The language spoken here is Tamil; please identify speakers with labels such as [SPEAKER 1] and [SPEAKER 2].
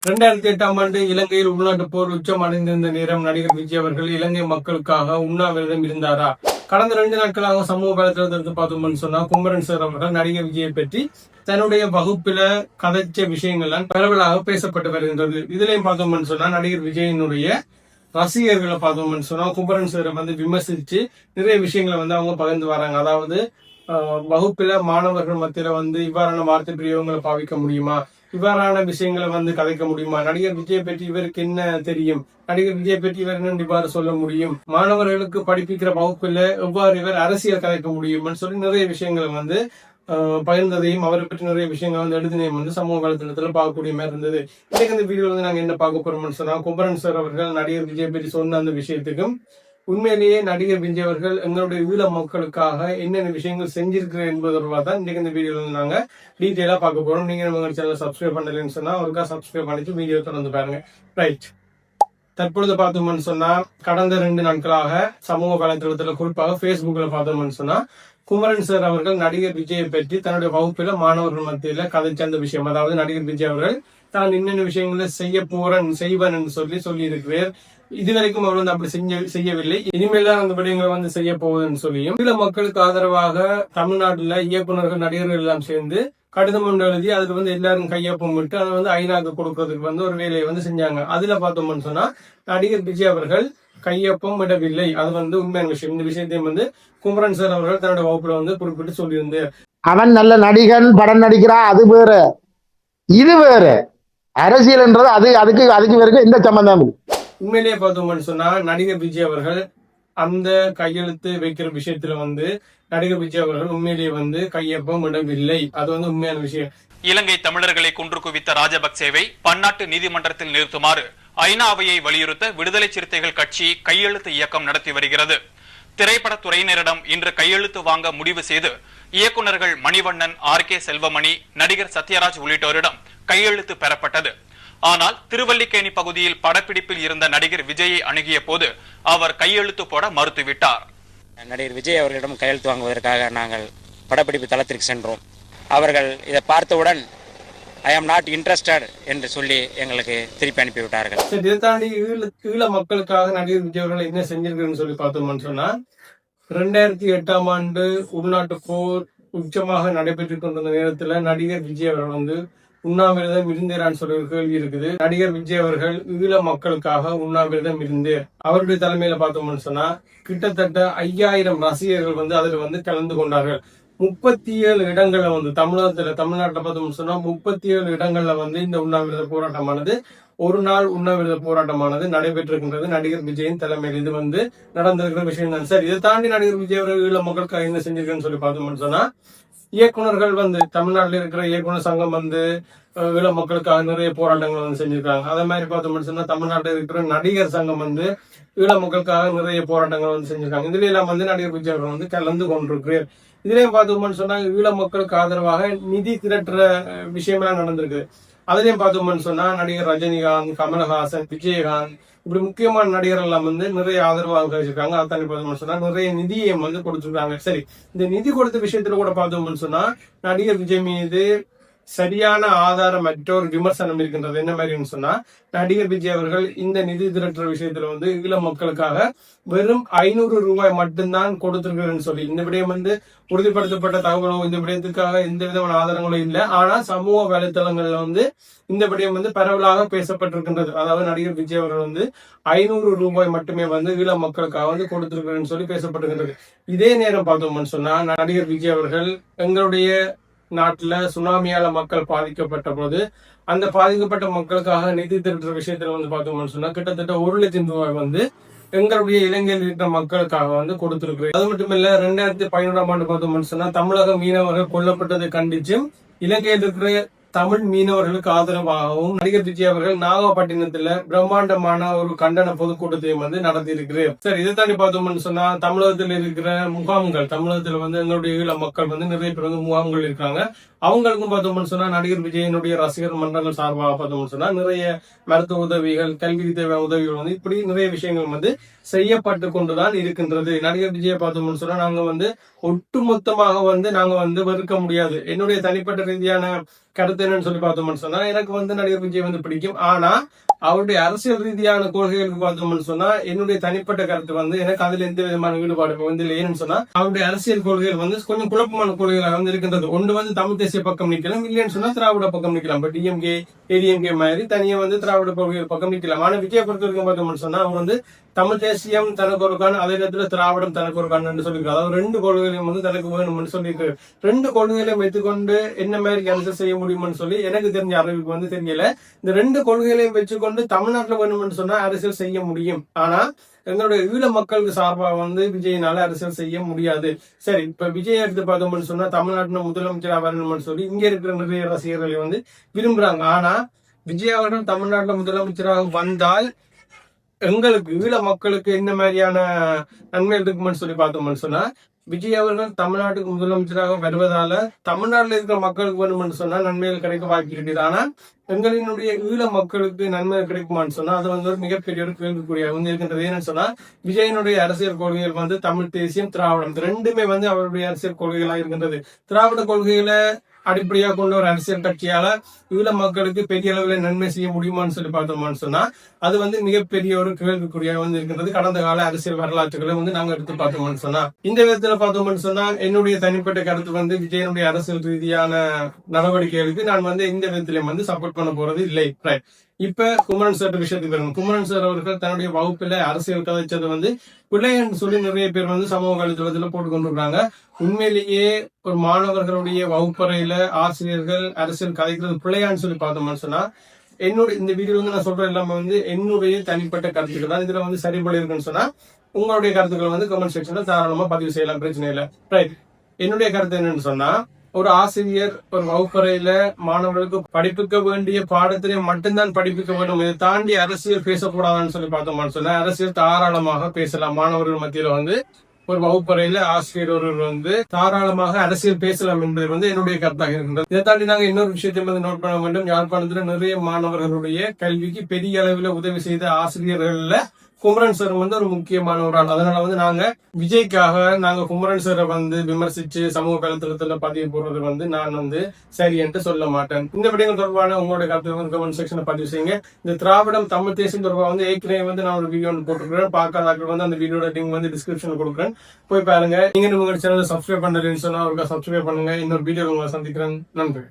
[SPEAKER 1] 2008 இலங்கையில் உள்நாட்டு போர் உச்சம் அடைந்திருந்த நேரம் நடிகர் விஜய் அவர்கள் இலங்கை மக்களுக்காக உண்ணாவிரதம் இருந்தாரா? கடந்த 2 நாட்களாக சமூக வலைதளத்திற்கு பார்த்தோம்னு சொன்னா குமரன் சார் அவர்கள் நடிகர் விஜயை பற்றி தன்னுடைய வகுப்பில கதைச்ச விஷயங்கள்லாம் பரவலாக பேசப்பட்டு வருகின்றது. இதுலயும் பார்த்தோம்னு சொன்னா நடிகர் விஜயினுடைய ரசிகர்களை பார்த்தோம்னு சொன்னா குமரன் சாரை விமர்சிச்சு நிறைய விஷயங்களை அவங்க பகிர்ந்து வராங்க. அதாவது வகுப்பில மாணவர்கள் மத்தியில இவ்வாறான வார்த்தை பிரயோகங்களை பாவிக்க முடியுமா, இவ்வாறான விஷயங்களை கதைக்க முடியுமா, நடிகர் விஜய் பற்றி இவருக்கு என்ன தெரியும், நடிகர் விஜய் பற்றி இவர் என்ன இவ்வாறு சொல்ல முடியும், மாணவர்களுக்கு படிப்பிக்கிற வகுப்புல எவ்வாறு இவர் அரசியல் கதைக்க முடியும்னு சொல்லி நிறைய விஷயங்களை பகிர்ந்ததையும் அவரை பற்றி நிறைய விஷயங்கள் எழுதினையும் சமூக வலைதளத்துல பார்க்கக்கூடிய மாதிரி இருந்தது. இன்னைக்கு இந்த வீடியோல நாங்க என்ன பார்க்க போறோம்னு சொன்னா குமரன் சார் அவர்கள் நடிகர் விஜய் பற்றி சொன்ன அந்த விஷயத்துக்கும் உண்மையிலேயே நடிகர் விஜய் அவர்கள் எங்களுடைய ஈழ மக்களுக்காக என்னென்ன விஷயங்கள் செஞ்சிருக்கிறேன் என்பது தொடர்பாக தான் இன்னைக்கு இந்த வீடியோல நாங்க டீட்டெயிலா பார்க்க போறோம். நீங்க நம்ம சேனல் சப்ஸ்கிரைப் பண்ணலன்னு சொன்னா ஒருக்கா சப்ஸ்கிரைப் பண்ணிட்டு வீடியோ தொடர்ந்து பாருங்க. ரைட், தற்பொழுது பார்த்தோம்னு சொன்னா கடந்த 2 நாட்களாக சமூக வலைதளத்துல குறிப்பாக Facebookல பார்த்தோம்னு சொன்னா குமரன் சார் அவர்கள் நடிகர் விஜயை பற்றி தன்னுடைய வகுப்பில மாணவர்கள் மத்தியில கதைச்ச அந்த விஷயம், அதாவது நடிகர் விஜய் அவர்கள் தான் என்னென்ன விஷயங்களை செய்வன் என்று சொல்லி இருக்கிறார். இதுவரைக்கும் அவர் அப்படி செய்யவில்லை, இனிமேல் தான் அந்த விடயங்களை செய்ய போவதுன்னு சொல்லியும் சில மக்களுக்கு ஆதரவாக தமிழ்நாட்டுல இயக்குநர்கள் நடிகர்கள் எல்லாம் சேர்ந்து கடிதம் ஒன்று எழுதி அதுக்கு எல்லாரும் கையொப்பம் விட்டு அதை ஐநாக்கு கொடுக்கறதுக்கு ஒரு வேலையை செஞ்சாங்க. அதுல பார்த்தோம்னு சொன்னா நடிகர் விஜய் அவர்கள் கையொப்பம் விடவில்லை. அது உண்மையான விஷயம். இந்த விஷயத்தையும் குமரன் சார் அவர்கள் தன்னுடைய வகுப்புல குறிப்பிட்டு சொல்லியிருந்தார்.
[SPEAKER 2] அவன் நல்ல நடிகன், படம் நடிக்கிறான், அது வேற இது வேற. அரசியல்ன்றது அதுக்கு வேற எந்த சம்பந்தமும்.
[SPEAKER 1] உண்மையிலேயே பார்த்தோம்னு சொன்னா நடிகர் விஜய் அவர்கள் அந்த கையெழுத்து வைக்கிற விஷயத்துல நடிகர் விஜய் அவர்கள் உண்மையிலேயே கையொப்பம் விடவில்லை. அது உண்மையான விஷயம்.
[SPEAKER 3] இலங்கை தமிழர்களை குன்று குவித்த ராஜபக்சேவை பன்னாட்டு நீதிமன்றத்தில் நிறுத்துமாறு ஐநாவையை வலியுறுத்த விடுதலை சிறுத்தைகள் கட்சி கையெழுத்து இயக்கம் நடத்தி வருகிறது. திரைப்படத்துறையினரிடம் இன்று கையெழுத்து வாங்க முடிவு செய்து இயக்குநர்கள் மணிவண்ணன், RK செல்வமணி, நடிகர் சத்யராஜ் உள்ளிட்டோரிடம் கையெழுத்து பெறப்பட்டது. ஆனால் திருவல்லிக்கேணி பகுதியில் படப்பிடிப்பில் இருந்த நடிகர் விஜயை அணுகிய போது அவர் கையெழுத்து போட மறுத்துவிட்டார்.
[SPEAKER 4] நடிகர் விஜய் அவர்களிடம் கையெழுத்து வாங்குவதற்காக நாங்கள் படப்பிடிப்பு தளத்திற்கு சென்றோம். அவர்கள் இதை பார்த்தவுடன் ஐ ஆம் நாட் இன்ட்ரெஸ்டட் என்று சொல்லி எங்களுக்கு திருப்பி அனுப்பிவிட்டார்கள்.
[SPEAKER 1] இதை தாண்டி ஈழ மக்களுக்காக நடிகர் விஜய் அவர்கள் என்ன செஞ்சிருக்கிறேன்னு சொல்லி பார்த்தோம்னு சொன்னா 2008 உள்நாட்டு போர் உச்சமாக நடைபெற்றுக் கொண்டிருந்த நேரத்துல நடிகர் விஜய் அவர்கள் உண்ணாவிரதம் இருந்தேரான்னு சொல்லி ஒரு கேள்வி இருக்குது. நடிகர் விஜய் அவர்கள் ஈழ மக்களுக்காக உண்ணாவிரதம் இருந்தேர். அவருடைய தலைமையில பார்த்தோம்னு சொன்னா கிட்டத்தட்ட 5000 ரசிகர்கள் அதுல கலந்து கொண்டார்கள். 37 இடங்கள்ல தமிழ்நாட்டுல பார்த்தோம்னு சொன்னா 37 இடங்கள்ல இந்த உண்ணாவிரத போராட்டமானது ஒரு நாள் உண்ணாவிரத போராட்டமானது நடைபெற்றிருக்கின்றது நடிகர் விஜயின் தலைமையில். இது நடந்திருக்கிற விஷயம் தான் சார். இதை தாண்டி நடிகர் விஜய் அவர்கள் ஈழ மக்களுக்காக என்ன செஞ்சிருக்கேன்னு சொல்லி பார்த்தோம்னு சொன்னா இயக்குநர்கள் தமிழ்நாட்டில் இருக்கிற இயக்குனர் சங்கம் ஈழ மக்களுக்காக நிறைய போராட்டங்கள் செஞ்சிருக்காங்க. அதே மாதிரி பார்த்தோம்னு சொன்னா தமிழ்நாட்டில் இருக்கிற நடிகர் சங்கம் ஈழ மக்களுக்காக நிறைய போராட்டங்கள் செஞ்சிருக்காங்க. இதுல எல்லாம் நடிகர் விஜய் அவர்கள் கலந்து கொண்டிருக்கிறார். இதுலயும் பார்த்தோம்னு சொன்னா ஈழ மக்களுக்கு ஆதரவாக நிதி திரட்டுற விஷயமெல்லாம் நடந்திருக்கு. அதுலயும் பார்த்தோம்னு சொன்னா நடிகர் ரஜினிகாந்த், கமலஹாசன், விஜயகாந்த் இப்படி முக்கியமான நடிகர்கள் எல்லாம் நிறைய ஆதரவாக வச்சிருக்காங்க. அதான் பார்த்தோம்னு சொன்னா நிறைய நிதியை கொடுத்துருக்காங்க. சரி, இந்த நிதி கொடுத்த விஷயத்துல கூட பார்த்தோம்னு சொன்னா நடிகர் விஜய் மீது சரியான ஆதாரமற்ற ஒரு விமர்சனம் இருக்கின்றது. என்ன மாதிரின்னு சொன்னா நடிகர் விஜய் அவர்கள் இந்த நிதி திரட்டுற விஷயத்துல ஈழ மக்களுக்காக வெறும் 500 ரூபாய் மட்டும்தான் கொடுத்திருக்கிறேன்னு சொல்லி இந்த விடயம் உறுதிப்படுத்தப்பட்ட தகவலோ இந்த விடயத்துக்காக எந்த விதமான ஆதாரங்களும் இல்லை. ஆனா சமூக வலைத்தளங்கள்ல இந்த விடயம் பரவலாக பேசப்பட்டிருக்கின்றது. அதாவது நடிகர் விஜய் அவர்கள் 500 ரூபாய் மட்டுமே ஈழ மக்களுக்காக கொடுத்திருக்கிறேன்னு சொல்லி பேசப்பட்டிருக்கின்றது. இதே நேரம் பார்த்தோம்னு சொன்னா நடிகர் விஜய் அவர்கள் எங்களுடைய நாட்டுல சுனாமியால மக்கள் பாதிக்கப்பட்ட போது அந்த பாதிக்கப்பட்ட மக்களுக்காக நிதி திரட்டுற விஷயத்துல பார்த்தோம்னு சொன்னா கிட்டத்தட்ட 1 லட்சம் ரூபாய் எங்களுடைய இலங்கையில் இருக்கிற மக்களுக்காக கொடுத்திருக்கு. அது மட்டும் இல்ல 2011 பார்த்தோம்னு சொன்னா தமிழக மீனவர்கள் கொல்லப்பட்டதை கண்டிச்சும் இலங்கையில் இருக்கிற தமிழ் மீனவர்களுக்கு ஆதரவாகவும் நடிகர் விஜய் அவர்கள் நாகப்பட்டினத்துல பிரம்மாண்டமான ஒரு கண்டன பொதுக்கூட்டத்தையும் நடத்தி இருக்கிறார். சரி, இதை தாண்டி பார்த்தோம்னு சொன்னா தமிழகத்தில் இருக்கிற முகாம்கள், தமிழகத்துல எங்களுடைய ஈழ மக்கள் நிறைய பேர் முகாம்கள் இருக்காங்க. அவங்களுக்கும் பார்த்தோம்னு சொன்னா நடிகர் விஜயனுடைய ரசிகர் மன்றங்கள் சார்பாக பார்த்தோம்னு சொன்னா நிறைய மருத்துவ உதவிகள், கல்விக்கு தேவையான உதவிகள் இப்படி நிறைய விஷயங்கள் செய்யப்பட்டு கொண்டுதான் இருக்கின்றது. நடிகர் விஜயை பார்த்தோம்னு சொன்னா நாங்க ஒட்டுமொத்தமாக நாங்க வெறுக்க முடியாது. என்னுடைய தனிப்பட்ட ரீதியான கருத்து என்னன்னு சொல்லி பார்த்தோம்னு சொன்னா எனக்கு வந்து நடிகர் விஜய் வந்து பிடிக்கும். ஆனா அவருடைய அரசியல் ரீதியான கொள்கைகளுக்கு பார்த்தோம்னு சொன்னா என்னுடைய தனிப்பட்ட கருத்து வந்து எனக்கு அதுல எந்த விதமான ஈடுபாடு வந்து இல்லை. ஏன்னு சொன்னா அவருடைய அரசியல் கொள்கைகள் வந்து கொஞ்சம் குழப்பமான கொள்கைகளாக வந்து இருக்கின்றது. ஒன்று வந்து தமிழ் தேசிய பக்கம் நிக்கலாம், இல்லைன்னு சொன்னா திராவிட பக்கம் நிக்கலாம். பட் டிஎம்கே ஏடிஎம்கே மாதிரி தனியா வந்து திராவிட கொள்கைகள் பக்கம் நிக்கலாம். ஆனா விஜய் பொறுத்த வரைக்கும் பார்த்தோம்னு சொன்னா அவர் வந்து தமிழ் தேசியம் தனக்கு ஒரு கான், அதே நேரத்துல திராவிடம் தனக்கு ஒரு கான்னு சொல்லியிருக்காரு. அதாவது ரெண்டு கொள்கைகளையும் வந்து தனக்கு வேணும்னு சொல்லியிருக்காரு. ரெண்டு கொள்கைகளையும் வைத்துக்கொண்டு என்ன மாதிரி அரசியல் செய்ய முடியும்னு சொல்லி எனக்கு தெரிஞ்ச அறிவுக்கு வந்து தெரியல. இந்த ரெண்டு கொள்கைகளையும் வச்சுக்கொண்டு தமிழ்நாட்டுல வேணும்னு சொன்னா அரசியல் செய்ய முடியும். ஆனா எங்களுடைய ஈழ மக்களுக்கு சார்பாக வந்து விஜயினால அரசியல் செய்ய முடியாது. சரி, இப்ப விஜய் எடுத்து பார்த்தோம்னு சொன்னா தமிழ்நாட்டுல முதலமைச்சராக வரணும்னு சொல்லி இங்க இருக்கிற நிறைய ரசிகர்களை வந்து விரும்புறாங்க. ஆனா விஜய் அவர்கள் தமிழ்நாட்டுல முதலமைச்சராக வந்தால் எங்களுக்கு ஈழ மக்களுக்கு என்ன மாதிரியான நன்மைகள் இருக்குமென்னு சொல்லி பார்த்தோம்னு சொன்னா விஜய் அவர்கள் தமிழ்நாட்டுக்கு முதலமைச்சராக வருவதால தமிழ்நாட்டில் இருக்கிற மக்களுக்கு வேணும்னு சொன்னா நன்மைகள் கிடைக்க வாய்ப்பு இருக்குது. ஆனா எங்களினுடைய ஈழ மக்களுக்கு நன்மை கிடைக்குமான்னு சொன்னா அது வந்து ஒரு மிகப்பெரிய ஒரு கேள்விக்குறியா வந்து இருக்கின்றது. ஏன்னு சொன்னா விஜயனுடைய அரசியல் கொள்கைகள் வந்து தமிழ் தேசியம் திராவிடம் ரெண்டுமே வந்து அவருடைய அரசியல் கொள்கைகளா இருக்கின்றது. திராவிட கொள்கைகளை அடிப்படையாக கொண்ட ஒரு அரசியல் கட்சியால ஈழ மக்களுக்கு பெரிய அளவில் நன்மை செய்ய முடியுமான்னு சொல்லி பார்த்தோம்னு சொன்னா அது வந்து மிகப்பெரிய ஒரு கேள்விக்குறியாக வந்து இருக்கின்றது. கடந்த கால அரசியல் வரலாற்றுகளை வந்து நாங்க எடுத்து பார்த்தோம்னு சொன்னா இந்த விதத்துல பார்த்தோம்னு சொன்னா என்னுடைய தனிப்பட்ட கருத்து வந்து விஜயனுடைய அரசியல் ரீதியான நடவடிக்கைகளுக்கு நான் வந்து இந்த விதத்திலையும் வந்து சப்போர்ட் பண்ண போறது இல்லை. ரைட். இப்ப குமரன் சார் விஷயத்துக்கு வரணும். குமரன் சார் அவர்கள் தன்னுடைய வகுப்புல அரசியல் கதைச்சது வந்து பிள்ளைன்னு சொல்லி நிறைய பேர் வந்து சமூக வலைதளத்துல போட்டு கொண்டிருக்காங்க. உண்மையிலேயே ஒரு மாணவர்களுடைய வகுப்பறையில ஆசிரியர்கள் அரசியல் கதைக்கிறது பிள்ளையான்னு சொல்லி பார்த்தோம்னு சொன்னா என்னுடைய இந்த வீடியோ வந்து நான் சொல்ற எல்லாமே வந்து என்னுடைய தனிப்பட்ட கருத்துக்கள் தான். இதுல வந்து சரிபடி இருக்குன்னு சொன்னா உங்களுடைய கருத்துக்களை வந்து கமெண்ட் செக்ஷன்ல தாராளமா பதிவு செய்யலாம், பிரச்சனை இல்லை. ரைட். என்னுடைய கருத்து என்னன்னு சொன்னா ஒரு ஆசிரியர் ஒரு வகுப்பறையில மாணவர்களுக்கு படிப்பிக்க வேண்டிய பாடத்திலே மட்டும்தான் படிப்பிக்க வேண்டும். இதை தாண்டி அரசியல் பேசக்கூடாதுன்னு சொல்லி பார்த்தோம்னு சொன்னா அரசியல் தாராளமாக பேசலாம். மாணவர்கள் மத்தியில வந்து ஒரு வகுப்பறையில ஆசிரியர் ஒருவர் வந்து தாராளமாக அரசியல் பேசலாம் என்பது வந்து என்னுடைய கருத்தாக இருக்கின்றது. இதை தாண்டி நாங்க இன்னொரு விஷயத்தை வந்து நோட் பண்ண வேண்டும். யாழ்ப்பாணத்துல நிறைய மாணவர்களுடைய கல்விக்கு பெரிய அளவில் உதவி செய்த ஆசிரியர்கள்ல குமரன் சார் வந்து ஒரு முக்கியமான ஒரு ஆள். அதனால வந்து நாங்க விஜய்க்காக நாங்க குமரன் சாரை வந்து விமர்சிச்சு சமூக வலைத்தளத்துல பதிவு போடுறது வந்து நான் வந்து சரி என்று சொல்ல மாட்டேன். இந்த விடயங்கள் தொடர்பான உங்களுடைய கருத்து வந்து கமெண்ட் செக்ஷன்ல பதிவு செய்யுங்க. இந்த திராவிடம் தமிழ் தேசியம் தொடர்பாக வந்து ஏற்கனவே வந்து நான் ஒரு வீடியோ போட்டுருக்கேன். பார்க்காத வந்து அந்த வீடியோட லிங்க் வந்து டிஸ்கிரிப்ஷன் கொடுக்குறேன், போய் பாருங்க. நீங்க உங்க சேனல் சப்ஸ்கிரைப் பண்ணலன்னு சொன்னா ஒரு சப்ஸ்கிரைப் பண்ணுங்க. இன்னொரு வீடியோ உங்களை சந்திக்கிறேன். நன்றி.